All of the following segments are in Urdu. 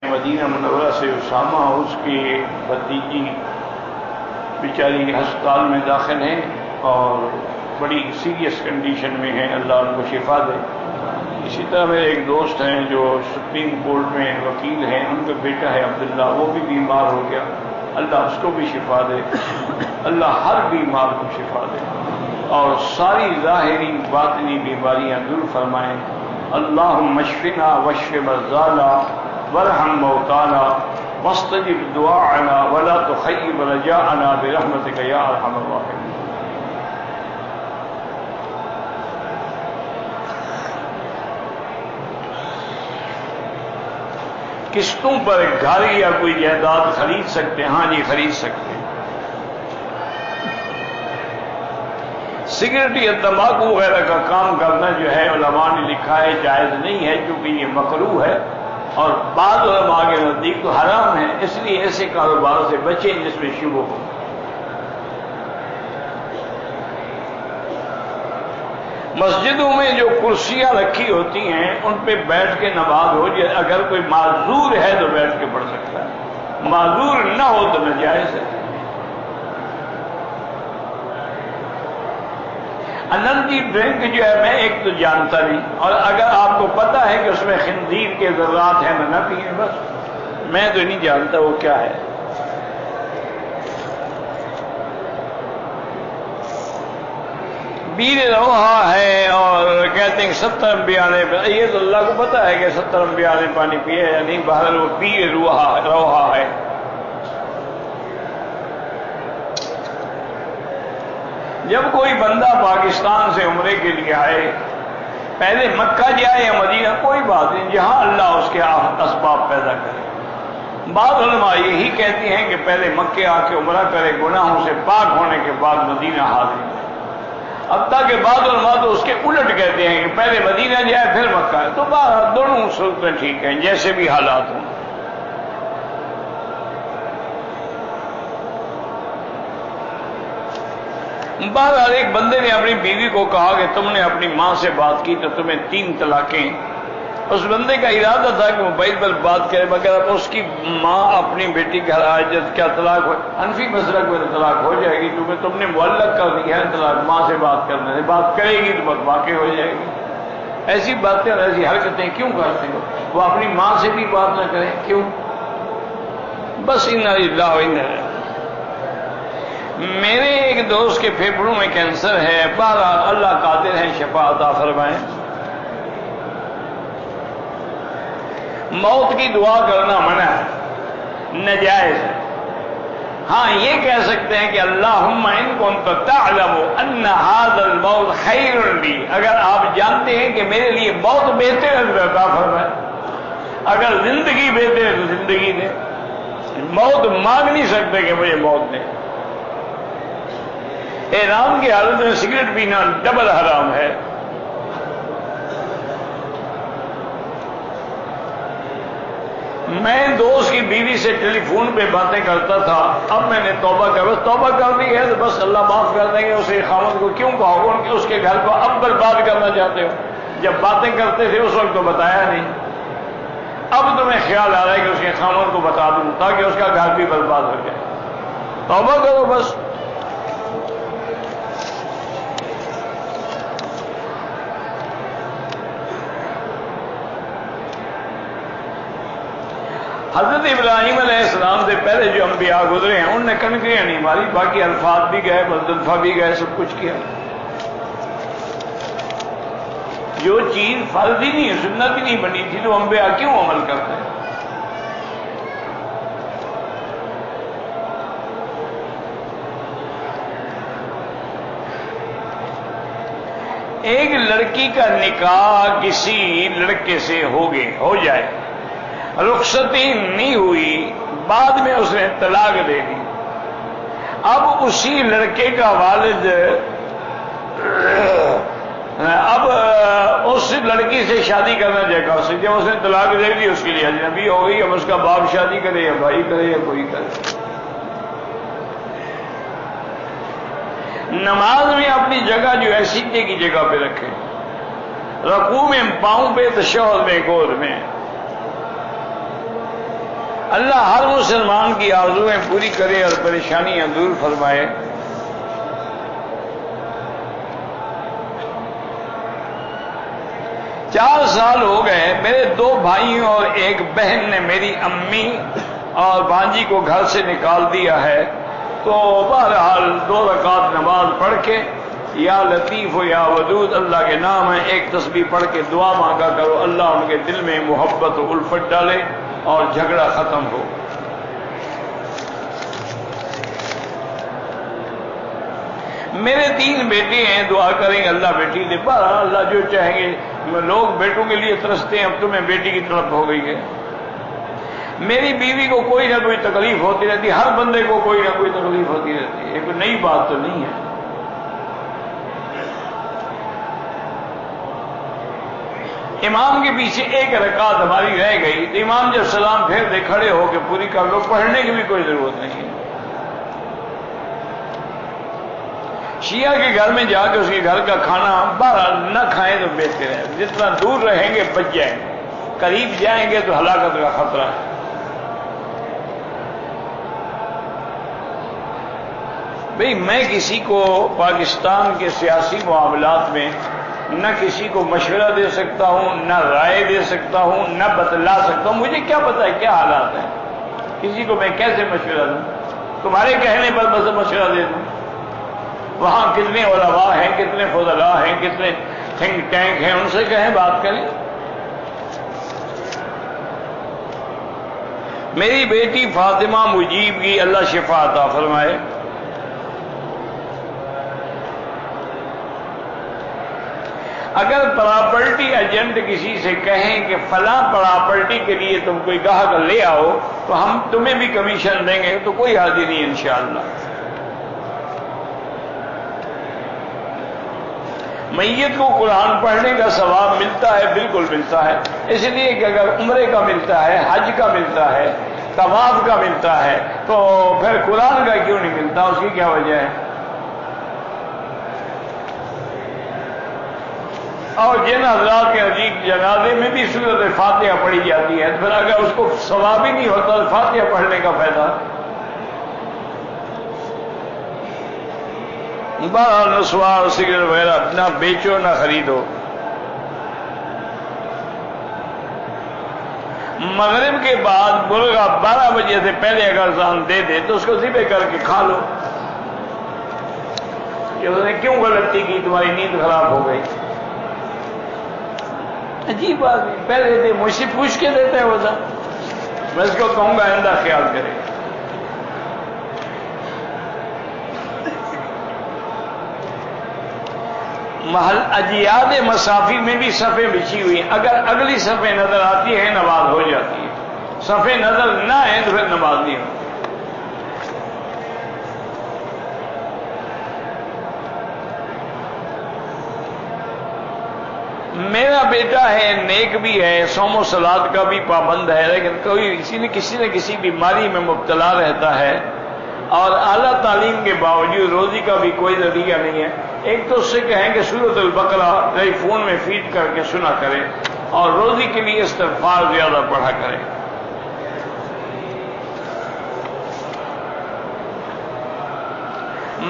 مدینہ منورہ سے اسامہ اس کی بھتیجی بیچاری ہسپتال میں داخل ہیں اور بڑی سیریس کنڈیشن میں ہیں، اللہ ان کو شفا دے۔ اسی طرح میرے ایک دوست ہیں جو سپریم کورٹ میں وکیل ہیں، ان کا بیٹا ہے عبداللہ، وہ بھی بیمار ہو گیا، اللہ اس کو بھی شفا دے، اللہ ہر بیمار کو شفا دے اور ساری ظاہری باطنی بیماریاں دور فرمائیں۔ اللہم اشفنا واشف مرضانا وارحم موتانا واستجب دعاءنا ولا تخيب رجاءنا برحمتك یا ارحم الراحمین۔ قسطوں پر گھر یا کوئی جائیداد خرید سکتے ہیں؟ ہاں جی، خرید سکتے ہیں۔ سگریٹ یا تمباکو وغیرہ کا کام کرنا جو ہے علماء نے لکھا ہے جائز نہیں ہے، کیونکہ یہ مکروہ ہے اور بعض علماء کے نزدیک تو حرام ہے، اس لیے ایسے کاروبار سے بچیں جس میں شبہ ہو۔ مسجدوں میں جو کرسیاں رکھی ہوتی ہیں ان پہ بیٹھ کے نماز ہو جائے، اگر کوئی معذور ہے تو بیٹھ کے پڑھ سکتا ہے، معذور نہ ہو تو ناجائز ہے۔ انرجی ڈرنک جو ہے میں ایک تو جانتا نہیں، اور اگر آپ کو پتا ہے کہ اس میں خنزیر کے ذرات ہیں نہ پیئیں، بس میں تو نہیں جانتا وہ کیا ہے۔ بیر روحا ہے اور کہتے ہیں کہ 70 انبیاء نے، یہ تو اللہ کو پتا ہے کہ 70 انبیاء نے پانی پیا یا نہیں، بہرحال وہ بیر روحا ہے۔ جب کوئی بندہ پاکستان سے عمرے کے لیے آئے، پہلے مکہ جائے یا مدینہ، کوئی بات نہیں، جہاں اللہ اس کے اسباب پیدا کرے۔ بعض علماء یہی کہتے ہیں کہ پہلے مکے آ کے عمرہ کرے، گناہوں سے پاک ہونے کے بعد مدینہ حاضر۔ اب تک بعض علماء تو اس کے الٹ کہتے ہیں کہ پہلے مدینہ جائے پھر مکہ ہے، تو بہرحال دونوں صورتیں ٹھیک ہیں، جیسے بھی حالات ہوں۔ بہرحال ایک بندے نے اپنی بیوی کو کہا کہ تم نے اپنی ماں سے بات کی تو تمہیں 3 طلاقیں۔ اس بندے کا ارادہ تھا کہ موبائل پر بات کرے، مگر اب اس کی ماں اپنی بیٹی گھر آئے، جب کیا طلاق ہو، حنفی مسلک میں طلاق ہو جائے گی، کیونکہ تم نے معلق کر دی ہے طلاق ماں سے بات کرنے سے، بات کرے گی تو بس واقع ہو جائے گی۔ ایسی باتیں اور ایسی حرکتیں کیوں کرتے ہو؟ وہ اپنی ماں سے بھی بات نہ کریں، کیوں؟ بس انا للہ و انا الیہ۔ میرے ایک دوست کے پھیپھڑوں میں کینسر ہے، بہرحال اللہ قادر ہے شفا عطا فرمائیں۔ موت کی دعا کرنا منع ہے، ناجائز ہے۔ ہاں یہ کہہ سکتے ہیں کہ اللہم ان کنت تعلم ان ھذا الموت خیر لی، اگر آپ جانتے ہیں کہ میرے لیے موت بہتر ہے تو عطا فرمائیں، اگر زندگی بہتر ہے تو زندگی دے۔ موت مانگ نہیں سکتے کہ مجھے موت دے۔ احرام کی حالت میں سگریٹ پینا ڈبل حرام ہے۔ میں دوست کی بیوی سے ٹیلی فون پہ باتیں کرتا تھا، اب میں نے توبہ کر دی ہے تو بس اللہ معاف کر دیں گے۔ اسے خامد کو کیوں کہو گے کہ اس کے گھر کو اب برباد کرنا چاہتے ہو؟ جب باتیں کرتے تھے اس وقت تو بتایا نہیں، اب تمہیں خیال آ رہا ہے کہ اس کے خامد کو بتا دوں تاکہ اس کا گھر بھی برباد ہو جائے۔ توبہ کرو بس۔ حضرت ابراہیم علیہ السلام سے پہلے جو انبیاء گزرے ہیں انہوں نے کنکریاں نہیں ماری، باقی الفاظ بھی گئے، مزدلفہ بھی گئے، سب کچھ کیا۔ جو چیز فرض ہی نہیں، سنت ہی نہیں بنی تھی تو انبیاء کیوں عمل کرتے ہیں؟ ایک لڑکی کا نکاح کسی لڑکے سے ہو جائے، رخصتی نہیں ہوئی، بعد میں اس نے طلاق دے دی، اب اسی لڑکے کا والد اب اس لڑکی سے شادی کرنا چاہے گا، جب اس نے طلاق دے دی اس کے لیے اجنبی ہو گئی، اب اس کا باپ شادی کرے یا بھائی کرے یا کوئی کرے۔ نماز میں اپنی جگہ جو ہے سیدھے کی جگہ پہ رکھے، رکوع میں پاؤں پہ، تشہد میں گود میں۔ اللہ ہر مسلمان کی آرزویں پوری کرے اور پریشانیاں دور فرمائے۔ چار سال ہو گئے، میرے 2 بھائیوں اور 1 بہن نے میری امی اور بھانجی کو گھر سے نکال دیا ہے، تو بہرحال 2 رکعت نماز پڑھ کے یا لطیف و یا ودود اللہ کے نام ہے، 1 تسبیح پڑھ کے دعا مانگا کرو، اللہ ان کے دل میں محبت و الفت ڈالے اور جھگڑا ختم ہو۔ میرے 3 بیٹے ہیں، دعا کریں اللہ بیٹی دے، بہرحال اللہ جو چاہیں گے۔ لوگ بیٹوں کے لیے ترستے ہیں، اب تمہیں بیٹی کی طرف ہو گئی ہے۔ میری بیوی کو کوئی نہ کوئی تکلیف ہوتی رہتی ہے، ہر بندے کو کوئی نہ کوئی تکلیف ہوتی رہتی ہے، یہ کوئی نئی بات تو نہیں ہے۔ امام کے پیچھے 1 رکعت ہماری رہ گئی، تو امام جب سلام پھیر دے کھڑے ہو کے پوری کر لو، پڑھنے کی بھی کوئی ضرورت نہیں ہے۔ شیعہ کے گھر میں جا کے اس کے گھر کا کھانا بہرحال نہ کھائیں تو بہتر ہے، جتنا دور رہیں گے بچ جائیں گے، قریب جائیں گے تو ہلاکت کا خطرہ ہے۔ بھئی میں کسی کو پاکستان کے سیاسی معاملات میں نہ کسی کو مشورہ دے سکتا ہوں، نہ رائے دے سکتا ہوں، نہ بتلا سکتا ہوں، مجھے کیا پتا ہے کیا حالات ہیں، کسی کو میں کیسے مشورہ دوں؟ تمہارے کہنے پر بس مشورہ دے دوں؟ وہاں کتنے علماء ہیں، کتنے فضلاء ہیں، کتنے تھنک ٹینک ہیں، ان سے کہیں بات کریں۔ میری بیٹی فاطمہ مجیب کی اللہ شفا عطا فرمائے۔ اگر پراپرٹی ایجنٹ کسی سے کہیں کہ فلاں پراپرٹی کے لیے تم کوئی گاہک لے آؤ تو ہم تمہیں بھی کمیشن دیں گے، تو کوئی حاضر نہیں انشاءاللہ۔ میت کو قرآن پڑھنے کا ثواب ملتا ہے، بالکل ملتا ہے، اس لیے کہ اگر عمرے کا ملتا ہے، حج کا ملتا ہے، طواف کا ملتا ہے، تو پھر قرآن کا کیوں نہیں ملتا؟ اس کی کیا وجہ ہے؟ اور جن حضرات کے نزدیک جنازے میں بھی سورۃ فاتحہ پڑھی جاتی ہے، تو پھر اگر اس کو ثواب ہی نہیں ہوتا تو فاتحہ پڑھنے کا فائدہ؟ بہرحال نسوار سگریٹ وغیرہ نہ بیچو نہ خریدو۔ مغرب کے بعد مرغا 12 بجے سے پہلے اگر اذان دے دے تو اس کو ذبح کر کے کھا لو۔ کہ اس نے کیوں غلطی کی، تمہاری نیند خراب ہو گئی؟ عجیب بات ہے، پہلے دے مجھ سے پوچھ کے دیتا ہے وزن، میں اس کو کہوں گا آئندہ خیال کرے۔ محل اجیاد مسافی میں بھی صفیں بچھی ہوئی ہیں، اگر اگلی صفیں نظر آتی ہے نماز ہو جاتی ہے، صفیں نظر نہ آئیں تو پھر نماز نہیں ہوتی۔ میرا بیٹا ہے، نیک بھی ہے، صوم و صلات کا بھی پابند ہے، لیکن کسی نہ کسی بیماری میں مبتلا رہتا ہے، اور اعلیٰ تعلیم کے باوجود روزی کا بھی کوئی ذریعہ نہیں ہے۔ ایک تو اس سے کہیں کہ سورۃ البقرہ نئی فون میں فیڈ کر کے سنا کرے، اور روزی کے لیے استغفار زیادہ پڑھا کرے۔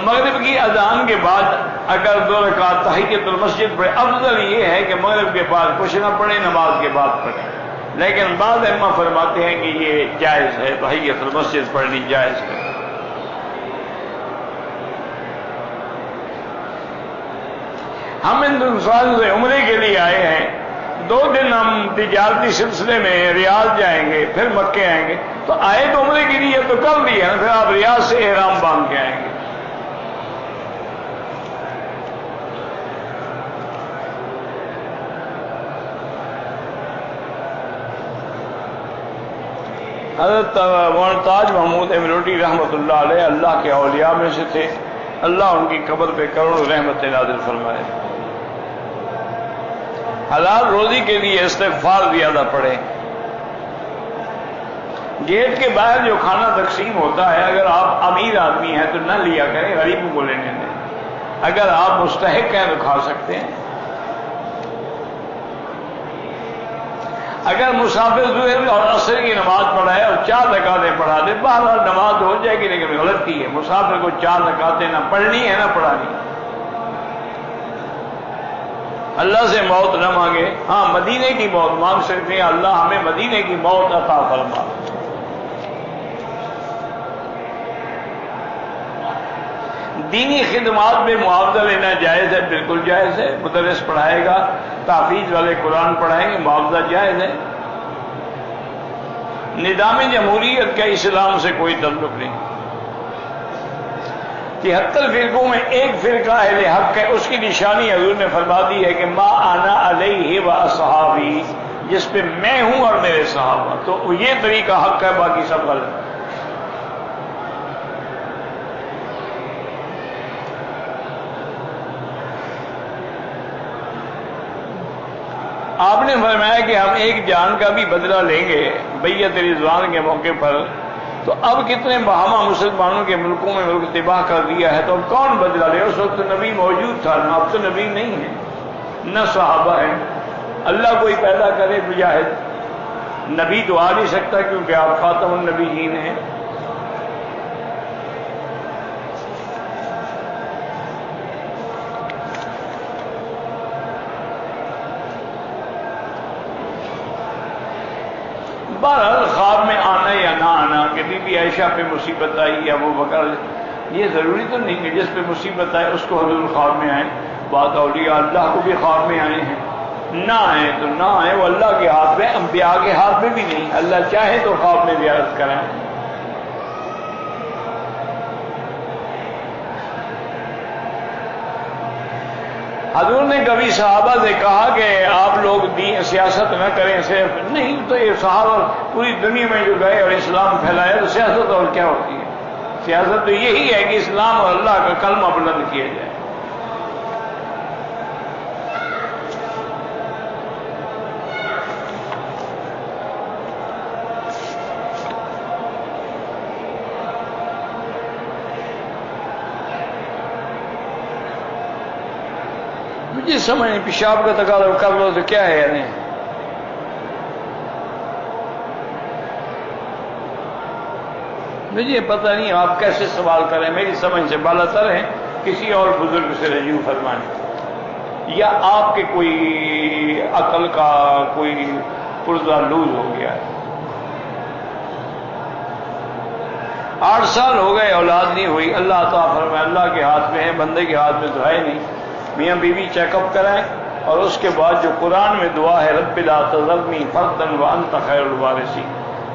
مغرب کی اذان کے بعد اگر 2 رکعت تحیۃ المسجد پڑھے، افضل یہ ہے کہ مغرب کے بعد کچھ نہ پڑھے، نماز کے بعد پڑھے، لیکن بعض ائمہ فرماتے ہیں کہ یہ جائز ہے، تحیۃ المسجد پڑھنی جائز ہے۔ ہم ہندوستان سے عمرے کے لیے آئے ہیں، 2 دن ہم تجارتی سلسلے میں ریاض جائیں گے، پھر مکے آئیں گے، تو آئے تو عمرے کے لیے تو کر دیا نا، پھر آپ ریاض سے احرام باندھ کے آئیں گے۔ حضرت معتاج محمود امروٹی رحمۃ اللہ علیہ اللہ کے اولیاء میں سے تھے، اللہ ان کی قبر پہ کروڑوں رحمت نازل فرمائے۔ حلال روزی کے لیے استغفار زیادہ پڑھیں۔ گیٹ کے باہر جو کھانا تقسیم ہوتا ہے، اگر آپ امیر آدمی ہیں تو نہ لیا کریں، غریبوں کو لینے دیں، اگر آپ مستحق ہیں تو کھا سکتے ہیں۔ اگر مسافر ظہر اور عصر کی نماز پڑھائے اور 4 رکعتیں پڑھا دے، بہرحال نماز ہو جائے گی، لیکن غلطی ہے۔ مسافر کو 4 رکعتیں نہ پڑھنی ہے نہ پڑھانی۔ اللہ سے موت نہ مانگے، ہاں مدینے کی موت مانگ سکتے ہیں، اللہ ہمیں مدینے کی موت عطا فرما۔ دینی خدمات میں معاوضہ لینا جائز ہے، بالکل جائز ہے۔ مدرس پڑھائے گا، تحفیظ والے قرآن پڑھائیں گے، معاوضہ جائز ہے۔ نظام جمہوریت کا اسلام سے کوئی تعلق نہیں۔ 73 فرقوں میں ایک فرقہ اہل حق ہے، اس کی نشانی حضور نے فرما دی ہے کہ ما انا علیہ و اصحابی، جس پہ میں ہوں اور میرے صحابہ، تو یہ طریقہ حق ہے، باقی سب غلط۔ آپ نے فرمایا کہ ہم ایک جان کا بھی بدلہ لیں گے بیعت رضوان کے موقع پر، تو اب کتنے بہامہ مسلمانوں کے ملکوں میں ملک تباہ کر دیا ہے، تو اب کون بدلہ لے؟ اس وقت نبی موجود تھا، اب تو نبی نہیں ہے، نہ صحابہ ہیں۔ اللہ کوئی پیدا کرے مجاہد، نبی تو آ نہیں سکتا کیونکہ آپ خاتم النبیین ہیں۔ بہرحال خواب میں آنا یا نہ آنا، کہ بی بی عائشہ پہ مصیبت آئی یا ابو بکر، یہ ضروری تو نہیں کہ جس پہ مصیبت آئے اس کو حضور خواب میں آئے۔ بعض اولیاء اللہ کو بھی خواب میں آئے ہیں، نہ آئے تو نہ آئے، وہ اللہ کے ہاتھ میں، انبیاء کے ہاتھ میں بھی نہیں۔ اللہ چاہے تو خواب میں زیارت کرائیں۔ حضور نے کبھی صحابہ سے کہا کہ آپ لوگ سیاست نہ کریں، صرف نہیں، تو یہ صحابہ پوری دنیا میں جو گئے اور اسلام پھیلایا، تو سیاست اور کیا ہوتی ہے؟ سیاست تو یہی ہے کہ اسلام اور اللہ کا کلمہ بلند کیا جائے۔ مجھے سمجھ نہیں، پیشاب کا تقاضا کر لو تو کیا ہے یعنی؟ مجھے پتہ نہیں آپ کیسے سوال کریں، میری سمجھ سے بالا تر ہے، کسی اور بزرگ سے رجوع فرمائیں، یا آپ کے کوئی عقل کا کوئی پرزہ لوز ہو گیا ہے۔ 8 سال ہو گئے اولاد نہیں ہوئی، اللہ تعالیٰ فرمائے اللہ کے ہاتھ میں ہے، بندے کے ہاتھ میں تو ہے نہیں۔ میاں بیوی چیک اپ کرائیں، اور اس کے بعد جو قرآن میں دعا ہے رب لا تذرنی فردا وانت خیر الوارثین،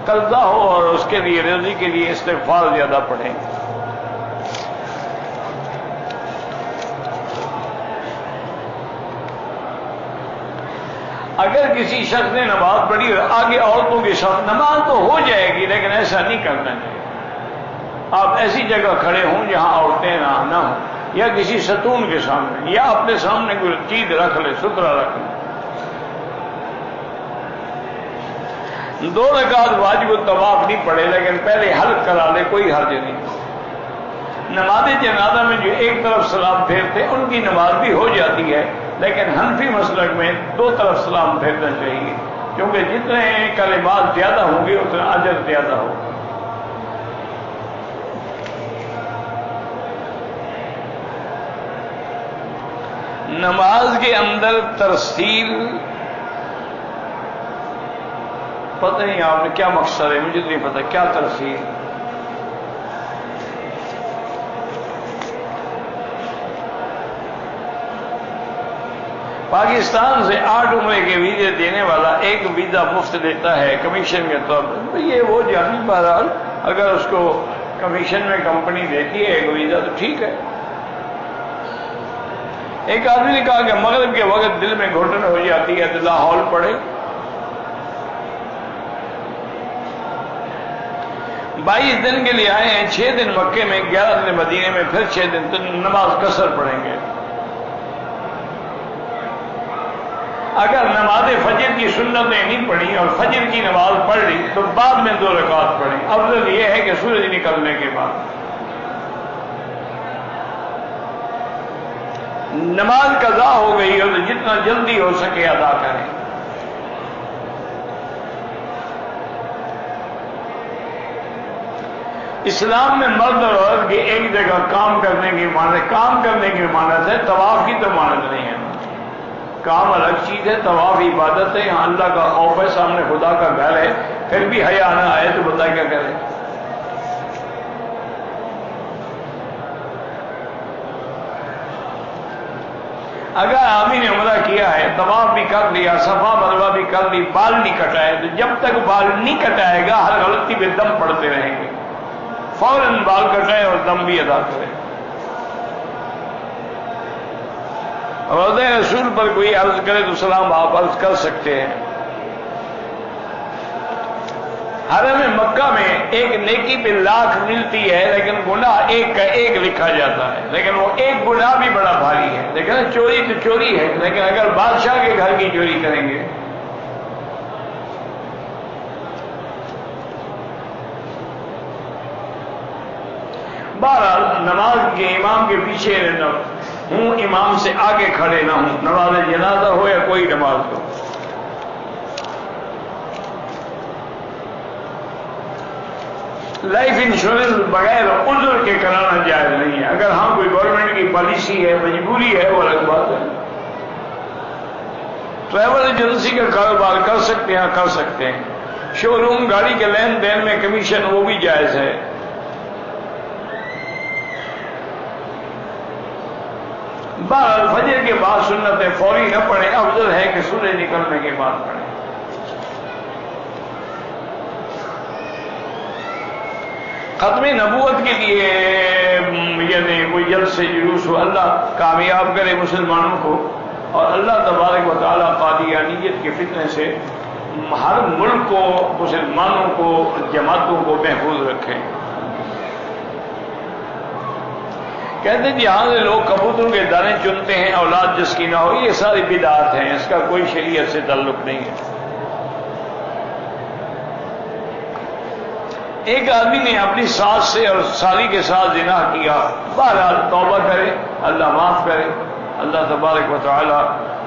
قرضہ ہو اور اس کے لیے رزق کے لیے استغفار زیادہ پڑھیں۔ اگر کسی شخص نے نماز پڑھی اور آگے عورتوں کے ساتھ، نماز تو ہو جائے گی لیکن ایسا نہیں کرنا چاہیے۔ آپ ایسی جگہ کھڑے ہوں جہاں عورتیں نہ ہوں، یا کسی ستون کے سامنے، یا اپنے سامنے کوئی چیز رکھ لے، سترا رکھ لے۔ 2 رکعت واجب الطواف نہیں پڑھے لیکن پہلے حلق کرا لے، کوئی حرج نہیں۔ نماز جنازہ میں جو ایک طرف سلام پھیرتے ان کی نماز بھی ہو جاتی ہے، لیکن حنفی مسلک میں 2 طرف سلام پھیرنا چاہیے، کیونکہ جتنے کلمات زیادہ ہوں گے اتنا اجر زیادہ ہوگا۔ نماز کے اندر ترسیل، پتہ نہیں آپ نے کیا مقصد ہے، مجھے نہیں پتہ کیا ترسیل۔ پاکستان سے 8 عمرے کے ویزے دینے والا ایک ویزا مفت دیتا ہے کمیشن کے طور پر، یہ وہ جانی، بہرحال اگر اس کو کمیشن میں کمپنی دیتی ہے ایک ویزا تو ٹھیک ہے۔ ایک آدمی نے کہا کہ مغرب کے وقت دل میں گھٹن ہو جاتی ہے تو لاہور پڑھے۔ 22 دن کے لیے آئے ہیں، 6 دن مکے میں، 11 دن مدینے میں، پھر 6 دن تو نماز قصر پڑھیں گے۔ اگر نماز فجر کی سنتیں نہیں پڑھی اور فجر کی نماز پڑھ لی تو بعد میں 2 رکعت پڑھیں، افضل یہ ہے کہ سورج نکلنے کے بعد۔ نماز قضا ہو گئی ہو تو جتنا جلدی ہو سکے ادا کریں۔ اسلام میں مرد اور عورت کی ایک جگہ کام کرنے کی مانت، کام کرنے کی مانت ہے، طواف کی تو مانت نہیں ہے۔ کام الگ چیز ہے، طواف عبادت ہے، یہاں اللہ کا خوف ہے، سامنے خدا کا گھر ہے، پھر بھی حیا نہ آئے تو بتا کیا کرے۔ اگر آدمی نے عمرہ کیا ہے، طواف بھی کر لیا، صفا مروہ بھی کر لی، بال نہیں کٹائے، تو جب تک بال نہیں کٹائے گا ہر غلطی پہ دم پڑتے رہیں گے۔ فوراً بال کٹائے اور دم بھی ادا کرے۔ روضہ رسول پر کوئی عرض کرے تو سلام آپ عرض کر سکتے ہیں۔ حرم مکہ میں ایک نیکی پہ لاکھ ملتی ہے، لیکن گناہ ایک کا ایک لکھا جاتا ہے، لیکن وہ ایک گناہ بھی بڑا بھاری ہے۔ لیکن چوری تو چوری ہے، لیکن اگر بادشاہ کے گھر کی چوری کریں گے، بہرحال نماز کے امام کے پیچھے رہنا ہوں، امام سے آگے کھڑے نہ ہوں، نماز جنازہ ہو یا کوئی نماز ہو۔ لائف انشورنس بغیر عذر کے کرانا جائز نہیں ہے۔ اگر ہاں کوئی گورنمنٹ کی پالیسی ہے، مجبوری ہے، وہ الگ بات ہے۔ ٹریول ایجنسی کا کاروبار کر سکتے ہیں، کر سکتے ہیں۔ شو روم گاڑی کے لین دین میں کمیشن وہ بھی جائز ہے۔ بہرحال فجر کے بعد سنتیں فوری نہ پڑھیں، افضل ہے کہ سورج نکلنے کے بعد پڑھیں۔ ختم نبوت کے لیے یعنی کوئی جلد سے جلوس ہو، اللہ کامیاب کرے مسلمانوں کو، اور اللہ تبارک و تعالیٰ قادیانیت کے فتنے سے ہر ملک کو، مسلمانوں کو، جماعتوں کو محفوظ رکھیں۔ کہتے ہیں جہاں سے لوگ کبوتروں کے دانے چنتے ہیں اولاد جس کی نہ ہو، یہ ساری بدعات ہیں، اس کا کوئی شریعت سے تعلق نہیں ہے۔ ایک آدمی نے اپنی ساس سے اور سالی کے ساتھ زنا کیا، بہرحال توبہ کرے، اللہ معاف کرے، اللہ تبارک و تعالی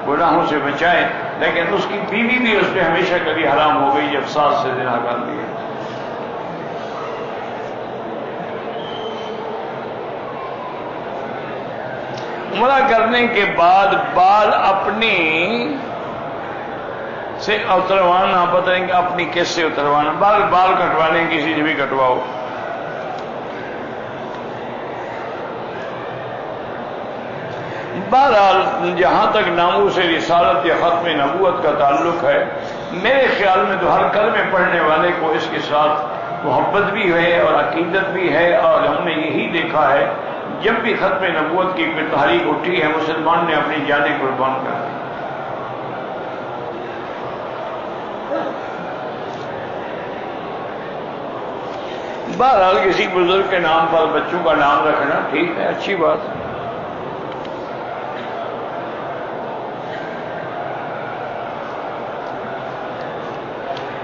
گناہوں سے بچائے، لیکن اس کی بیوی بھی اس پہ ہمیشہ کبھی حرام ہو گئی جب ساس سے زنا کر لیا۔ عمرہ کرنے کے بعد بال اپنی سے اتروانا، بتائیں گے اپنی کس سے اتروانا، بال کٹوانے کسی سے بھی کٹواؤ۔ بہرحال جہاں تک ناموس رسالت یا ختم نبوت کا تعلق ہے، میرے خیال میں تو ہر کلمے پڑھنے والے کو اس کے ساتھ محبت بھی ہے اور عقیدت بھی ہے، اور ہم نے یہی دیکھا ہے جب بھی ختم نبوت کی تحریک اٹھی ہے مسلمان نے اپنی جانیں قربان کر دی۔ بہرحال کسی بزرگ کے نام پر بچوں کا نام رکھنا ٹھیک ہے، اچھی بات ہے۔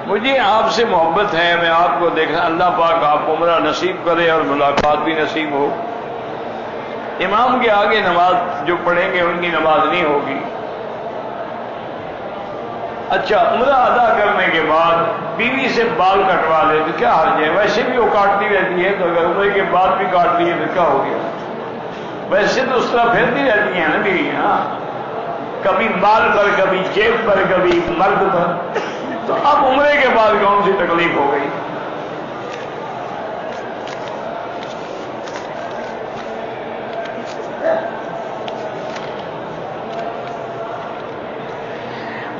مجھے آپ سے محبت ہے، میں آپ کو دیکھنا، اللہ پاک آپ کو عمرہ نصیب کرے اور ملاقات بھی نصیب ہو۔ امام کے آگے نماز جو پڑھیں گے ان کی نماز نہیں ہوگی۔ اچھا، عمرہ ادا کرنے کے بعد بیوی سے بال کٹوا لے تو کیا حرج ہے؟ ویسے بھی وہ کاٹتی رہتی ہے، تو اگر عمرے کے بعد بھی کاٹ لیے تو کیا ہو گیا؟ ویسے تو اس طرح پھرتی رہتی ہیں نا بیویاں، کبھی بال پر، کبھی جیب پر، کبھی مرد پر، تو اب عمرے کے بعد کون سی تکلیف ہو گئی؟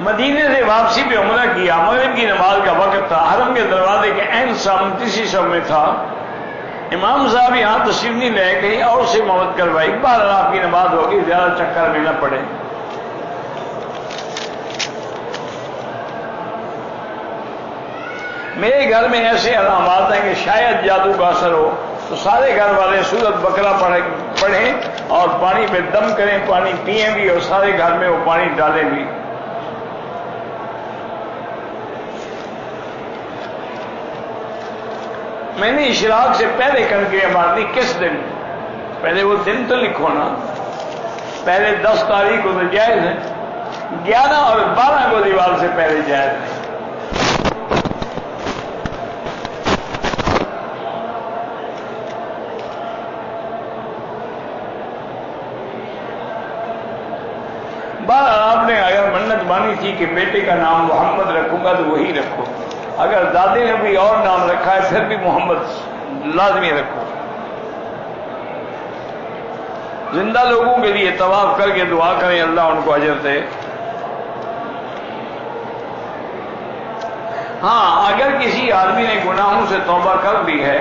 مدینے سے واپسی پہ عمرہ کیا، مغرب کی نماز کا وقت تھا، حرم کے دروازے کے عین سامنے تیسری صف میں تھا، امام صاحب یہاں تشریف نہیں لے، کہیں اور سے موت کروائی، بہرحال آپ کی نماز ہوگی، زیادہ چکر میں نہ پڑے۔ میرے گھر میں ایسے علامات ہیں کہ شاید جادو کا اثر ہو، تو سارے گھر والے سورت بقرہ پڑھیں اور پانی پہ دم کریں، پانی پئیں بھی اور سارے گھر میں وہ پانی ڈالیں بھی۔ میں نے اشراق سے پہلے کنکریاں مارنی، کس دن؟ پہلے وہ دن تو لکھو نا، پہلے 10 تاریخ کو تو جائز ہے، 11 اور 12 کو دیوار سے پہلے جائز ہے۔ قربانی تھی کہ بیٹے کا نام محمد رکھوں گا تو وہی رکھو، اگر دادے نے کوئی اور نام رکھا ہے پھر بھی محمد لازمی رکھو۔ زندہ لوگوں کے لیے طواف کر کے دعا کریں اللہ ان کو اجر دے۔ ہاں، اگر کسی آدمی نے گناہوں سے توبہ کر لی ہے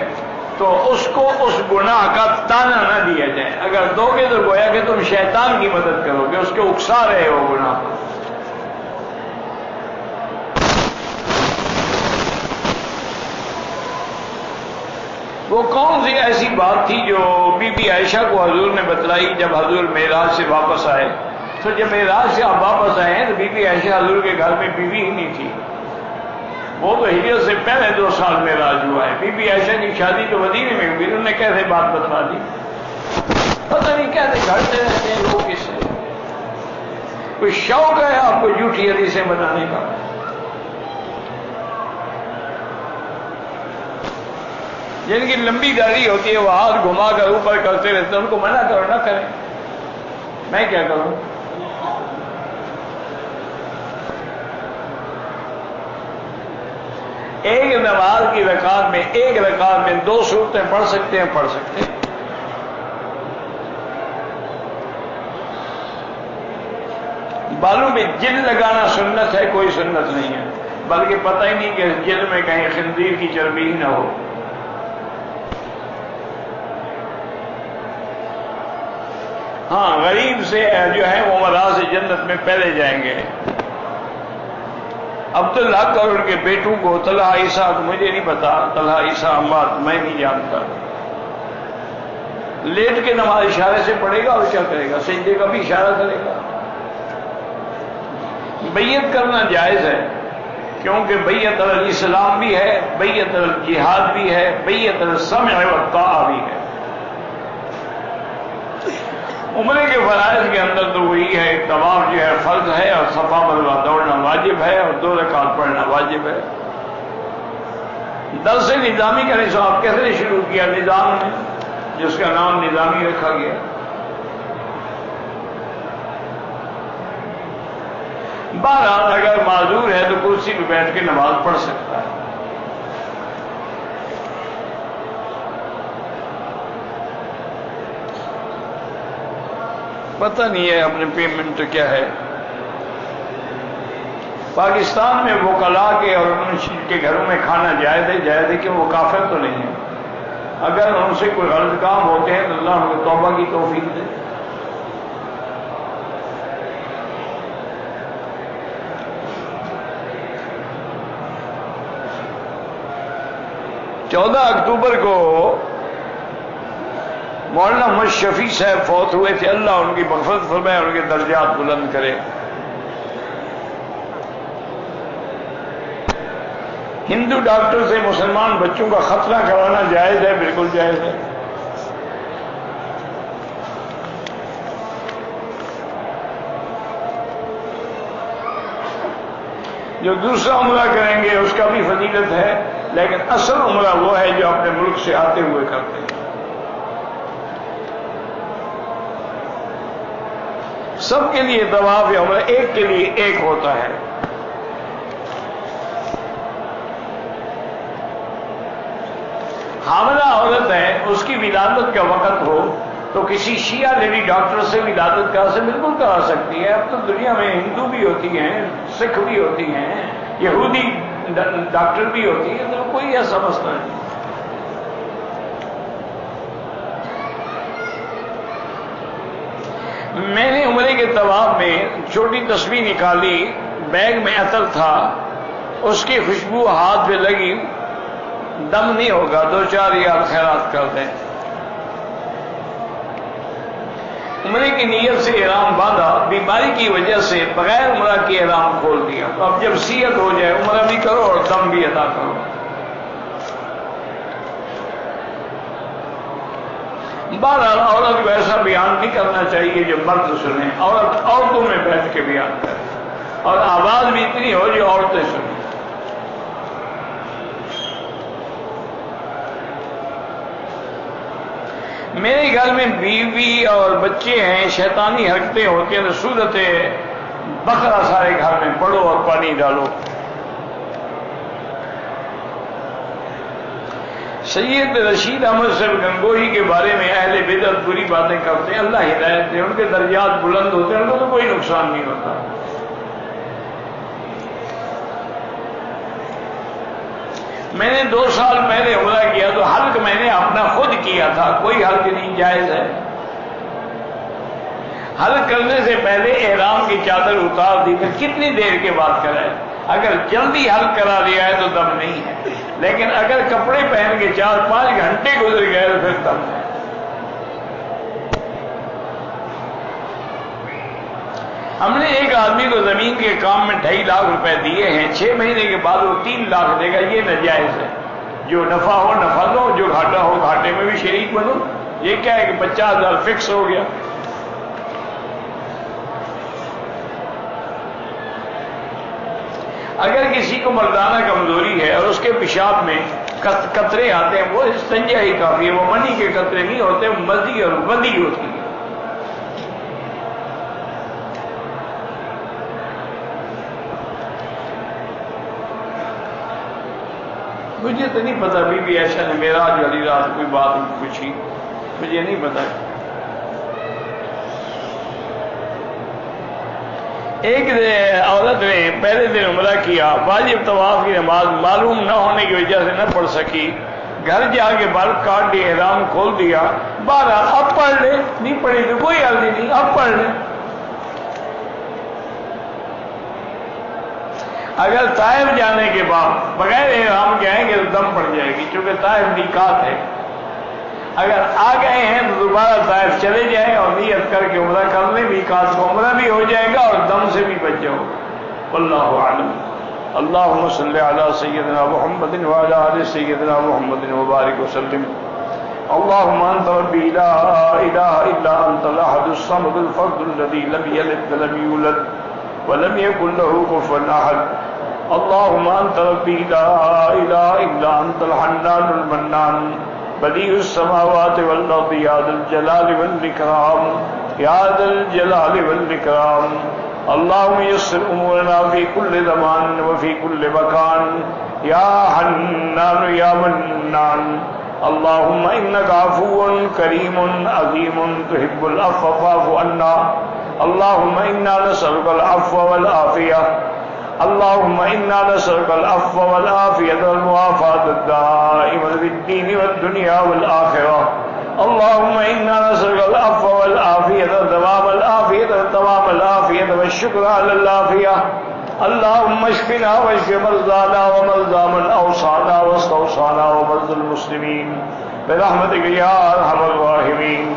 تو اس کو اس گناہ کا تانا نہ دیا جائے، اگر دو گے تو گویا کہ تم شیطان کی مدد کرو گے، اس کے اکسا رہے ہو گناہ پر۔ وہ کون سی ایسی بات تھی جو بی بی عائشہ کو حضور نے بتلائی جب حضور معراج سے واپس آئے؟ تو جب معراج سے آپ واپس آئے ہیں تو بی بی عائشہ حضور کے گھر میں بیوی ہی نہیں تھی، وہ تو ہجرت سے پہلے 2 سال معراج ہوا ہے۔ بی بی عائشہ کی شادی تو مدینے میں ہوئی، انہوں نے کیسے بات بتلا دی؟ پتہ نہیں کیسے گھڑتے رہتے ہیں لوگ اس سے۔ کوئی شوق ہے آپ کو جھوٹی حدیثیں بنانے کا؟ جن کی لمبی داڑھی ہوتی ہے وہ ہاتھ گھما کر اوپر کرتے رہتے ہیں، ان کو منع کرو نہ کریں، میں کیا کروں؟ ایک نماز کی رکعت میں 2 صورتیں پڑھ سکتے ہیں، پڑھ سکتے ہیں۔ بالوں میں جل لگانا سنت ہے، کوئی سنت نہیں ہے، بلکہ پتہ ہی نہیں کہ جل میں کہیں خنزیر کی چربی ہی نہ ہو۔ ہاں، غریب سے جو ہے وہ مراز جنت میں پہلے جائیں گے۔ عبداللہ اور ان کے بیٹوں کو طلحہ عیسیٰ کو مجھے نہیں پتا، طلحہ عیسیٰ عمار میں نہیں جانتا۔ لیٹ کے نماز اشارے سے پڑھے گا اور کیا کرے گا؟ سجدے کا بھی اشارہ کرے گا۔ بیعت کرنا جائز ہے، کیونکہ بیعت علی الاسلام بھی ہے، بیعت علی الجہاد بھی ہے، بیعت علی السمع والطاعہ بھی ہے۔ عمرے کے فرائض کے اندر تو وہی ہے، طواف جو ہے فرض ہے اور صفا مروا دوڑنا واجب ہے اور 2 رکعت پڑھنا واجب ہے۔ درس نظامی کا نصاب کیسے شروع کیا؟ نظام نے، جس کا نام نظامی رکھا گیا۔ بہرحال اگر معذور ہے تو کرسی پہ بیٹھ کے نماز پڑھ سکتا ہے۔ پتہ نہیں ہے اپنے پیمنٹ کیا ہے۔ پاکستان میں وکلاء کے اور ان کے گھروں میں کھانا جائز ہے کہ وہ کافر تو نہیں ہے۔ اگر ان سے کوئی غلط کام ہوتے ہیں تو اللہ ان کو توبہ کی توفیق دے۔ چودہ اکتوبر کو مولانا محمد شفیع صاحب فوت ہوئے تھے، اللہ ان کی مغفرت فرمائے، ان کے درجات بلند کرے۔ ہندو ڈاکٹر سے مسلمان بچوں کا ختنہ کرانا جائز ہے؟ بالکل جائز ہے۔ جو دوسرا عمرہ کریں گے اس کا بھی فضیلت ہے، لیکن اصل عمرہ وہ ہے جو اپنے ملک سے آتے ہوئے کرتے ہیں۔ سب کے لیے طواف یا عمرہ ایک کے لیے ایک ہوتا ہے۔ حاملہ عورت ہے، اس کی ولادت کا وقت ہو تو کسی شیعہ لیڈی ڈاکٹر سے ولادت کرا سے بالکل کرا سکتی ہے۔ اب تو دنیا میں ہندو بھی ہوتی ہیں، سکھ بھی ہوتی ہیں، یہودی ڈاکٹر بھی ہوتی ہے، تو کوئی ایسا مسئلہ نہیں۔ میں نے عمرے کے طواف میں چھوٹی تسبیح نکالی، بیگ میں عطر تھا، اس کی خوشبو ہاتھ پہ لگی، دم نہیں ہوگا، 2-4 ریال خیرات کر دیں۔ عمرے کی نیت سے احرام باندھا، بیماری کی وجہ سے بغیر عمرہ کے احرام کھول دیا، تو اب جب صحت ہو جائے عمرہ بھی کرو اور دم بھی ادا کرو۔ بہرحال عورت کو ایسا بیان نہیں کرنا چاہیے جو مرد سنیں، عورت عورتوں میں بیٹھ کے بیان کرے اور آواز بھی اتنی ہو جو عورتیں سنیں۔ میرے گھر میں بیوی اور بچے ہیں، شیطانی حرکتیں ہوتی ہیں تو صورت بکرا سارے گھر میں پڑو اور پانی ڈالو۔ سید رشید احمد صاحب گنگوہی کے بارے میں اہل بدعت بری باتیں کرتے ہیں، اللہ ہدایت دے، ان کے درجات بلند ہوتے ہیں، ان کو تو کوئی نقصان نہیں ہوتا۔ میں نے 2 سال پہلے عمرہ کیا تو حلق میں نے اپنا خود کیا تھا، کوئی حلق نہیں جائز ہے۔ حلق کرنے سے پہلے احرام کی چادر اتار دی، پھر کتنی دیر کے بعد کرائے؟ اگر جلدی حلق کرا دیا ہے تو دم نہیں ہے، لیکن اگر کپڑے پہن کے 4-5 گھنٹے گزر گئے تو پھر دم ہے۔ ہم نے ایک آدمی کو زمین کے کام میں 2.5 لاکھ روپے دیے ہیں، 6 مہینے کے بعد وہ 3 لاکھ دے گا، یہ ناجائز ہے۔ جو نفع ہو نفع دو، جو گھاٹا ہو گھاٹے میں بھی شریک بنو۔ یہ کیا ہے کہ 50,000 فکس ہو گیا۔ اگر کسی کو مردانہ کمزوری ہے اور اس کے پیشاب میں قطرے آتے ہیں، وہ استنجا ہی کافی ہے، وہ منی کے قطرے نہیں ہوتے، مزی اور ودی ہوتی ہے۔ مجھے تو نہیں پتا بی بی عائشہ نے معراج والی رات کوئی بات پوچھی، مجھے نہیں پتا۔ ایک عورت نے پہلے دن عمرہ کیا، واجب طواف کی نماز معلوم نہ ہونے کی وجہ سے نہ پڑھ سکی، گھر جا کے بال کاٹ دیے، احرام کھول دیا، بہرحال اب پڑھ لے، نہیں پڑھی تو کوئی حرج نہیں، اب پڑھ لے۔ اگر طائف جانے کے بعد بغیر احرام کے آئیں گے تو دم پڑ جائے گی، چونکہ طائف میقات ہے۔ اگر آ گئے ہیں تو دوبارہ طائف چلے جائیں اور نیت کر کے عمرہ کر لیں، میقات کو عمرہ بھی ہو جائے گا اور دم سے بھی بچ جاؤ۔ واللہ اعلم۔ اللہم صلی علی سیدنا محمد وعلی آل سیدنا محمد وبارک وسلم۔ اللہم انت ربی لا الہ الا انت الاحد الصمد الفرد الذی لم یلد ولم یولد ولم یکن له کفوا احد۔ اللہم انت ربی لا الہ الا انت الحنان المنان بدیع السماوات والارض یا ذا الجلال والاکرام یا ذا الجلال والاکرام۔ اللہم یسر امورنا فی کل زمان وفی کل مکان یا حنان یا منان۔ اللہم انک عفو کریم عظیم تحب العفو فاعف عنا۔ اللہم انا نسألک العفو والعافیہ۔ اللہم انا نسألک العفو والعافیہ والمعافاة الدائمة فی الدین والدنیا والآخرہ۔ اللہم انا نسألک العفو والعافیہ تمام العافیہ تمام العافیہ والشکر علی العافیہ۔ اللہم اشفنا واشف مرضانا ومرضى من اوصانا واستوصانا ومرضى المسلمین برحمتک یا ارحم الراحمین۔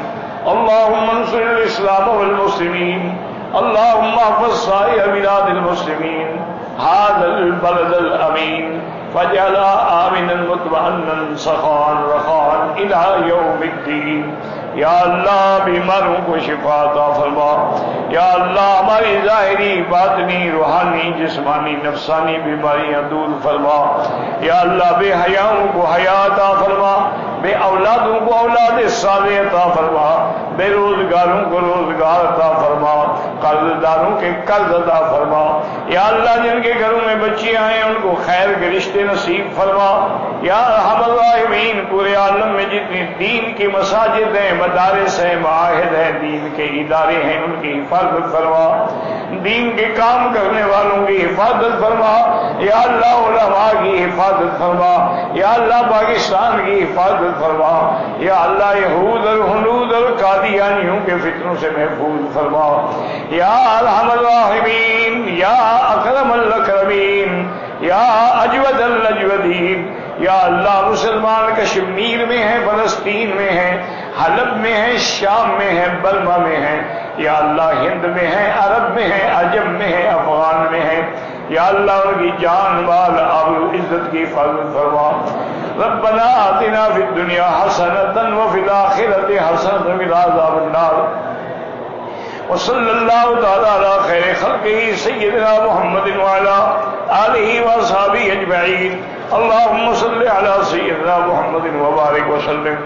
اللہم انصر الاسلام والمسلمین۔ اللہم احفظ سائر بلاد المسلمین هذا البلد الامین فاجعلها آمنا مطمئنا سخاء رخاء الى یوم الدین۔ یا اللہ بیماروں کو شفا عطا فرما، یا اللہ ہماری ظاہری باطنی روحانی جسمانی نفسانی بیماریاں دور فرما، یا اللہ بے حیاؤں کو حیا عطا فرما، بے اولادوں کو اولاد صالح عطا فرما، بے روزگاروں کو روزگار عطا فرما، قرض داروں کے قرض عطا فرما، یا اللہ جن کے گھروں میں بچیاں ہیں ان کو خیر کے رشتے نصیب فرما، یا ارحم الراحمین۔ پورے عالم میں جتنی دین کی مساجد ہیں، مدارس ہیں، معاہد ہیں، دین کے ادارے ہیں، ان کی حفاظت فرما، دین کے کام کرنے والوں کی حفاظت فرما، یا اللہ علماء کی حفاظت فرما، یا اللہ پاکستان کی حفاظت فرما، یا اللہ یہود اور ہنود اور قادیانیوں کے فتنوں سے محفوظ فرما، یا ارحم الراحمین، یا اکرم الاکرمین، یا اجود الاجودین۔ یا اللہ مسلمان کشمیر میں ہیں، فلسطین میں ہیں، حلب میں ہیں، شام میں ہیں، برما میں ہیں، یا اللہ ہند میں ہیں، عرب میں ہیں، عجم میں ہیں، افغان میں ہیں، یا اللہ ان کی جان مال آبرو عزت کی حفاظت فرما۔ ربنا آتنا فی الدنیا حسنۃ وفی الآخرۃ حسنۃ وقنا عذاب النار۔ وصلی اللہ تعالی علی خیر خلقہ سیدنا محمد وعلی آلہ واصحابہ اجمعین۔ اللہم صلی علی سیدنا محمد وبارک وسلم۔